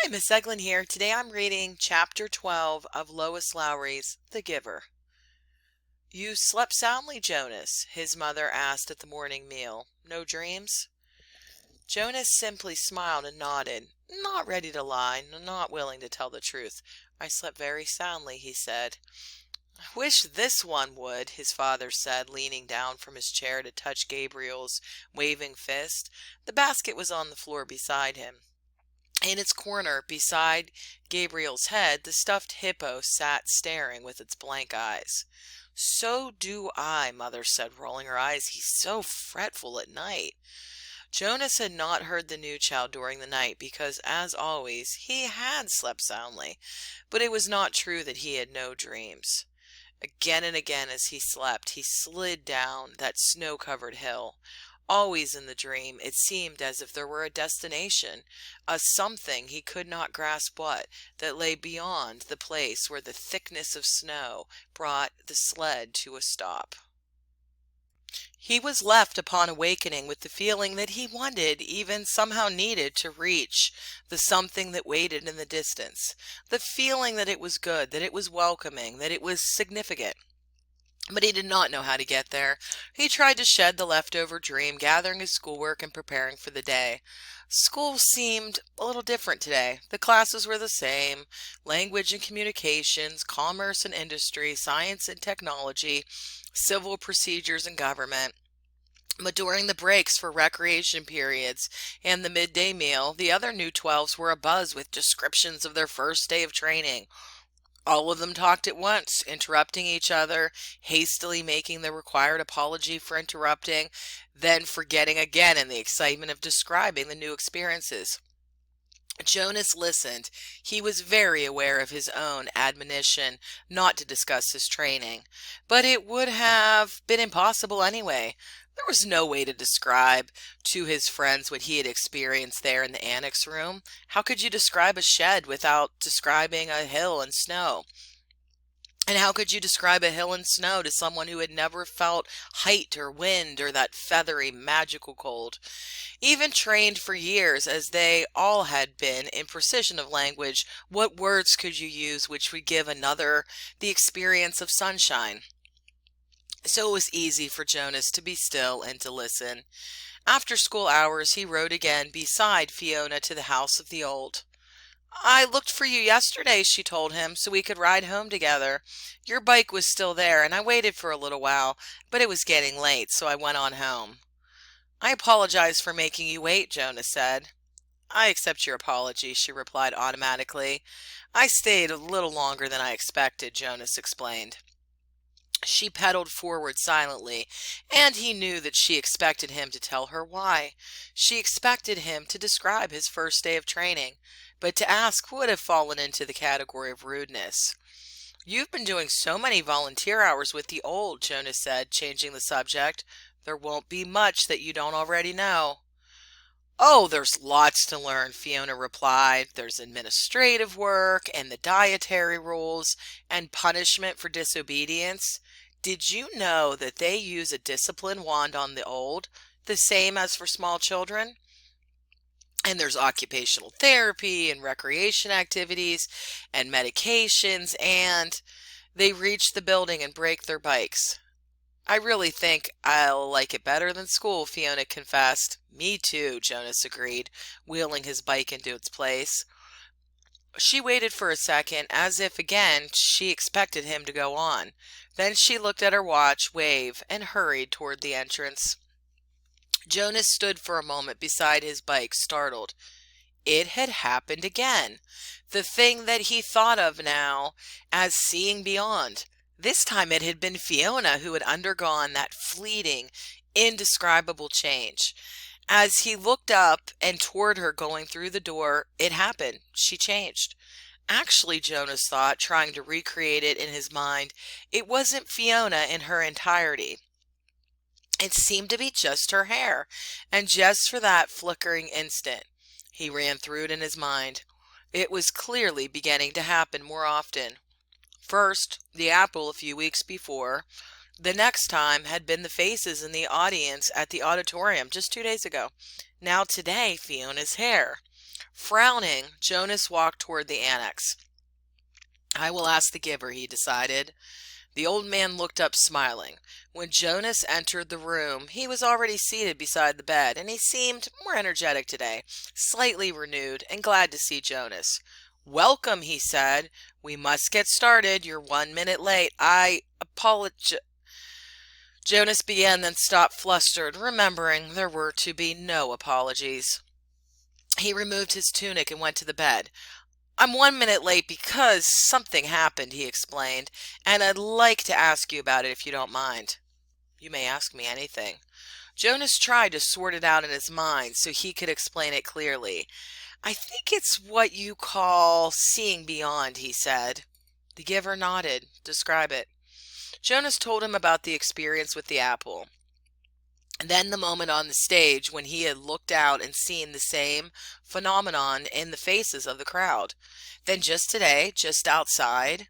Hi, Miss Eglin here. Today I'm reading Chapter 12 of Lois Lowry's The Giver. You slept soundly, Jonas, his mother asked at the morning meal. No dreams? Jonas simply smiled and nodded, not ready to lie, not willing to tell the truth. I slept very soundly, he said. I wish this one would, his father said, leaning down from his chair to touch Gabriel's waving fist. The basket was on the floor beside him. In its corner, beside Gabriel's head, the stuffed hippo sat staring with its blank eyes. So do I, Mother said, rolling her eyes. He's so fretful at night. Jonas had not heard the new child during the night because, as always, he had slept soundly. But it was not true that he had no dreams. Again and again as he slept, he slid down that snow-covered hill. Always in the dream, it seemed as if there were a destination, a something he could not grasp what, that lay beyond the place where the thickness of snow brought the sled to a stop. He was left upon awakening with the feeling that he wanted, even somehow needed, to reach the something that waited in the distance, the feeling that it was good, that it was welcoming, that it was significant. But he did not know how to get there. He tried to shed the leftover dream, gathering his schoolwork and preparing for the day. School seemed a little different today. The classes were the same: language and communications, commerce and industry, science and technology, civil procedures and government. But during the breaks for recreation periods and the midday meal, the other new 12s were abuzz with descriptions of their first day of training. All of them talked at once, interrupting each other, hastily making the required apology for interrupting, then forgetting again in the excitement of describing the new experiences. Jonas listened. He was very aware of his own admonition not to discuss his training, but it would have been impossible anyway. There was no way to describe to his friends what he had experienced there in the annex room. How could you describe a shed without describing a hill and snow? And how could you describe a hill and snow to someone who had never felt height or wind or that feathery, magical cold? Even trained for years, as they all had been, in precision of language, what words could you use which would give another the experience of sunshine? So it was easy for Jonas to be still and to listen. After school hours, he rode again beside Fiona to the house of the old. I looked for you yesterday, she told him, so we could ride home together. Your bike was still there, and I waited for a little while, but it was getting late, so I went on home. I apologize for making you wait, Jonas said. I accept your apology, she replied automatically. I stayed a little longer than I expected, Jonas explained. She pedaled forward silently, and he knew that she expected him to tell her why. She expected him to describe his first day of training, but to ask would have fallen into the category of rudeness. You've been doing so many volunteer hours with the old, Jonas said, changing the subject. There won't be much that you don't already know. Oh, there's lots to learn, Fiona replied. There's administrative work and the dietary rules and punishment for disobedience. Did you know that they use a discipline wand on the old, the same as for small children? And there's occupational therapy and recreation activities and medications, and they reach the building and break their bikes. I really think I'll like it better than school, Fiona confessed. Me too, Jonas agreed, wheeling his bike into its place. She waited for a second, as if again she expected him to go on. Then she looked at her watch, waved, and hurried toward the entrance. Jonas stood for a moment beside his bike, startled. It had happened again. The thing that he thought of now as seeing beyond. This time it had been Fiona who had undergone that fleeting, indescribable change. As he looked up and toward her going through the door, it happened. She changed. Actually, Jonas thought, trying to recreate it in his mind, it wasn't Fiona in her entirety. It seemed to be just her hair, and just for that flickering instant. He ran through it in his mind. It was clearly beginning to happen more often. First, the apple a few weeks before. The next time had been the faces in the audience at the auditorium just 2 days ago. Now today, Fiona's hair. Frowning, Jonas walked toward the annex. I will ask the giver, he decided. The old man looked up smiling. When Jonas entered the room, he was already seated beside the bed, and he seemed more energetic today, slightly renewed, and glad to see Jonas. "Welcome," he said. "We must get started. You're 1 minute late. I apologize." Jonas began, then stopped flustered, remembering there were to be no apologies. He removed his tunic and went to the bed. "I'm 1 minute late because something happened," he explained, "and I'd like to ask you about it if you don't mind." "You may ask me anything." Jonas tried to sort it out in his mind so he could explain it clearly. "I think it's what you call seeing beyond," he said. The giver nodded. "Describe it." Jonas told him about the experience with the apple. Then the moment on the stage when he had looked out and seen the same phenomenon in the faces of the crowd. Then just today, just outside,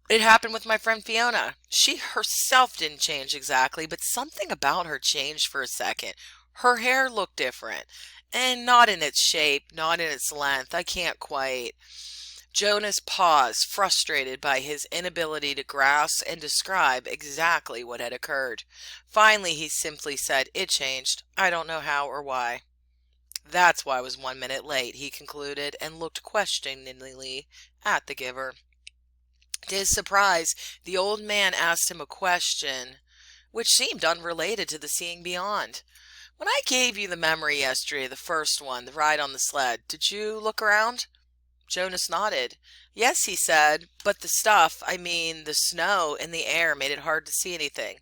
it happened with my friend Fiona. She herself didn't change exactly, but something about her changed for a second. Her hair looked different, and not in its shape, not in its length. I can't quite. Jonas paused, frustrated by his inability to grasp and describe exactly what had occurred. Finally, he simply said, "It changed. I don't know how or why." "That's why I was 1 minute late," he concluded, and looked questioningly at the giver. To his surprise, the old man asked him a question which seemed unrelated to the seeing beyond. "When I gave you the memory yesterday, the first one, the ride on the sled, did you look around?" Jonas nodded. "Yes," he said, "but the stuff, I mean the snow in the air, made it hard to see anything."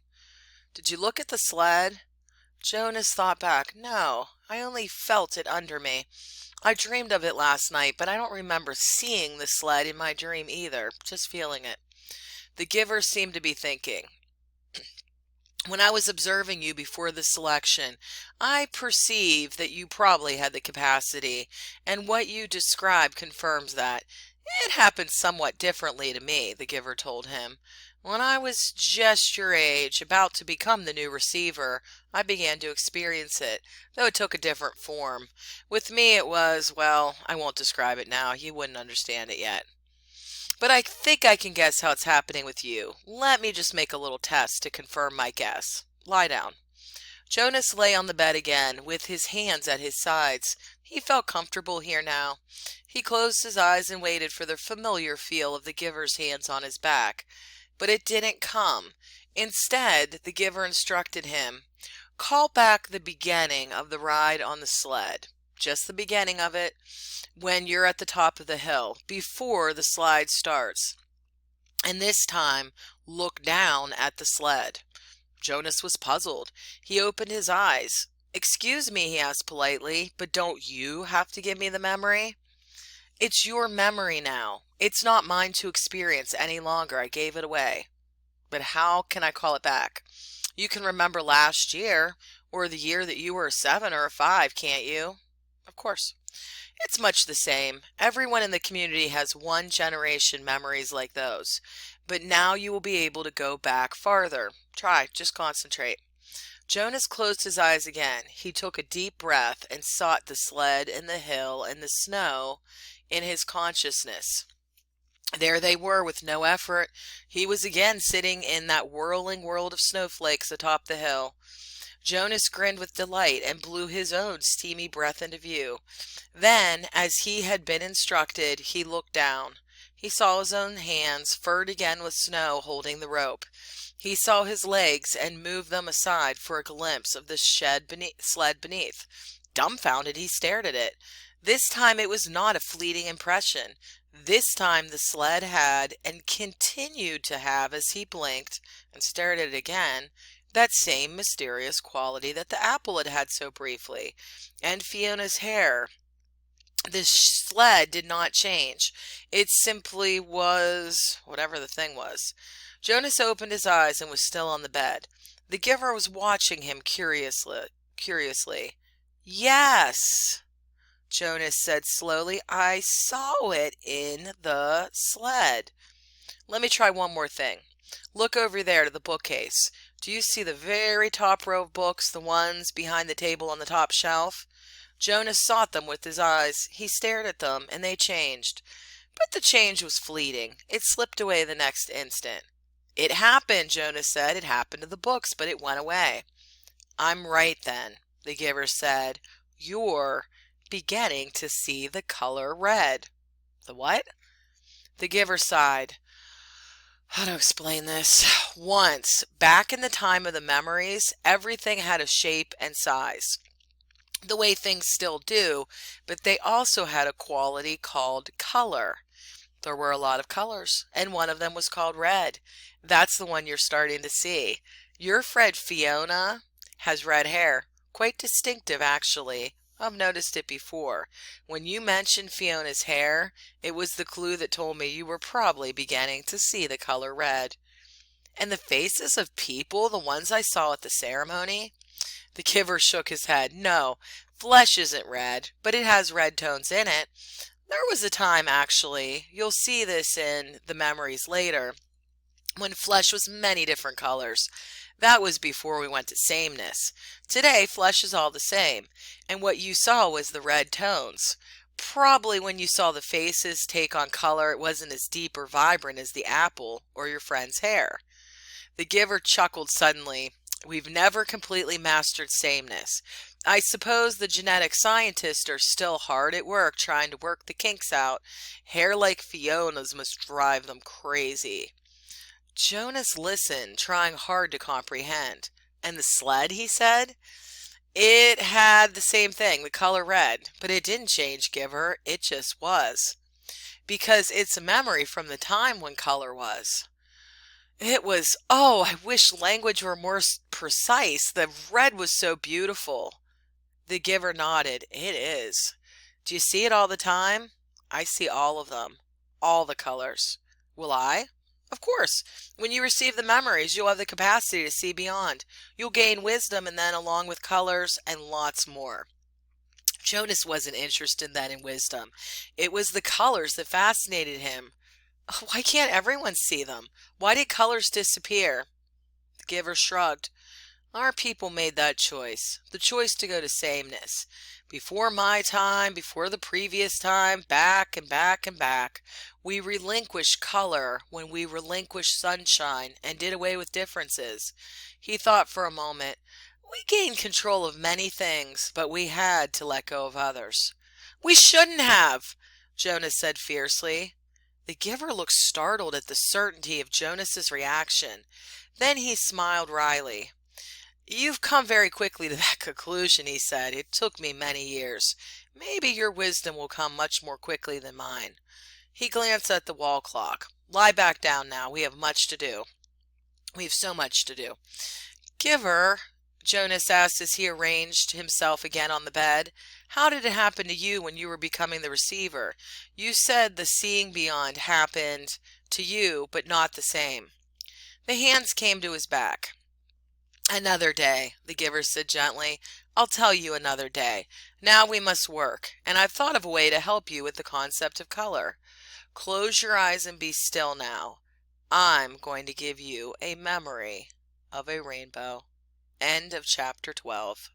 "Did you look at the sled?" Jonas thought back. "No, I only felt it under me. I dreamed of it last night, but I don't remember seeing the sled in my dream either, just feeling it." The giver seemed to be thinking. "When I was observing you before the selection, I perceived that you probably had the capacity, and what you describe confirms that." "It happened somewhat differently to me," the giver told him. "When I was just your age, about to become the new receiver, I began to experience it, though it took a different form. With me it was, well, I won't describe it now. You wouldn't understand it yet. But I think I can guess how it's happening with you. Let me just make a little test to confirm my guess. Lie down." Jonas lay on the bed again, with his hands at his sides. He felt comfortable here now. He closed his eyes and waited for the familiar feel of the giver's hands on his back. But it didn't come. Instead, the giver instructed him, "Call back the beginning of the ride on the sled. Just the beginning of it, when you're at the top of the hill, before the slide starts. And this time, look down at the sled." Jonas was puzzled. He opened his eyes. "Excuse me," he asked politely, "but don't you have to give me the memory?" "It's your memory now. It's not mine to experience any longer. I gave it away." "But how can I call it back?" "You can remember last year, or the year that you were a 7 or a 5, can't you?" "Of course." "It's much the same. Everyone in the community has one generation memories like those. But now you will be able to go back farther. Try, just concentrate." Jonas closed his eyes again. He took a deep breath and sought the sled and the hill and the snow in his consciousness. There they were with no effort. He was again sitting in that whirling world of snowflakes atop the hill. Jonas grinned with delight and blew his own steamy breath into view. Then, as he had been instructed, he looked down. He saw his own hands, furred again with snow, holding the rope. He saw his legs and moved them aside for a glimpse of the sled beneath. Dumbfounded, he stared at it. This time it was not a fleeting impression. This time the sled had, and continued to have as he blinked and stared at it again, that same mysterious quality that the apple had had so briefly. And Fiona's hair. The sled did not change. It simply was whatever the thing was. Jonas opened his eyes and was still on the bed. The giver was watching him curiously. "Yes," Jonas said slowly, "I saw it in the sled." "Let me try one more thing. Look over there to the bookcase. Do you see the very top row of books, the ones behind the table on the top shelf?" Jonas sought them with his eyes. He stared at them, and they changed. But the change was fleeting. It slipped away the next instant. It happened, Jonas said. It happened to the books, but it went away. I'm right then, the giver said. You're beginning to see the color red. The what? The giver sighed. How to explain this? Once, back in the time of the memories, everything had a shape and size, the way things still do, but they also had a quality called color. There were a lot of colors, and one of them was called red. That's the one you're starting to see. Your friend Fiona has red hair. Quite distinctive, actually. I've noticed it before. When you mentioned Fiona's hair, it was the clue that told me you were probably beginning to see the color red. And the faces of people, the ones I saw at the ceremony? The giver shook his head. No, flesh isn't red, but it has red tones in it. There was a time, actually, you'll see this in the memories later, when flesh was many different colors. That was before we went to sameness. Today, flesh is all the same, and what you saw was the red tones. Probably when you saw the faces take on color, it wasn't as deep or vibrant as the apple or your friend's hair. The giver chuckled suddenly. We've never completely mastered sameness. I suppose the genetic scientists are still hard at work trying to work the kinks out. Hair like Fiona's must drive them crazy. Jonas listened, trying hard to comprehend. And the sled, he said? It had the same thing, the color red, but it didn't change, giver. It just was. Because it's a memory from the time when color was. It was, oh, I wish language were more precise. The red was so beautiful. The giver nodded. It is. Do you see it all the time? I see all of them. All the colors. Will I? Of course. When you receive the memories, you'll have the capacity to see beyond. You'll gain wisdom and then along with colors and lots more. Jonas wasn't interested then in wisdom. It was the colors that fascinated him. Why can't everyone see them? Why did colors disappear? The giver shrugged. Our people made that choice, the choice to go to sameness. Before my time, before the previous time, back and back and back, we relinquished color when we relinquished sunshine and did away with differences. He thought for a moment. We gained control of many things, but we had to let go of others. We shouldn't have, Jonas said fiercely. The giver looked startled at the certainty of Jonas's reaction. Then he smiled wryly. You've come very quickly to that conclusion, he said. It took me many years. Maybe your wisdom will come much more quickly than mine. He glanced at the wall clock. Lie back down now. We have much to do. We have so much to do. Giver, Jonas asked as he arranged himself again on the bed, how did it happen to you when you were becoming the receiver? You said the seeing beyond happened to you, but not the same. The hands came to his back. Another day, the giver said gently. I'll tell you another day. Now we must work, and I've thought of a way to help you with the concept of color. Close your eyes and be still now. I'm going to give you a memory of a rainbow. End of chapter 12.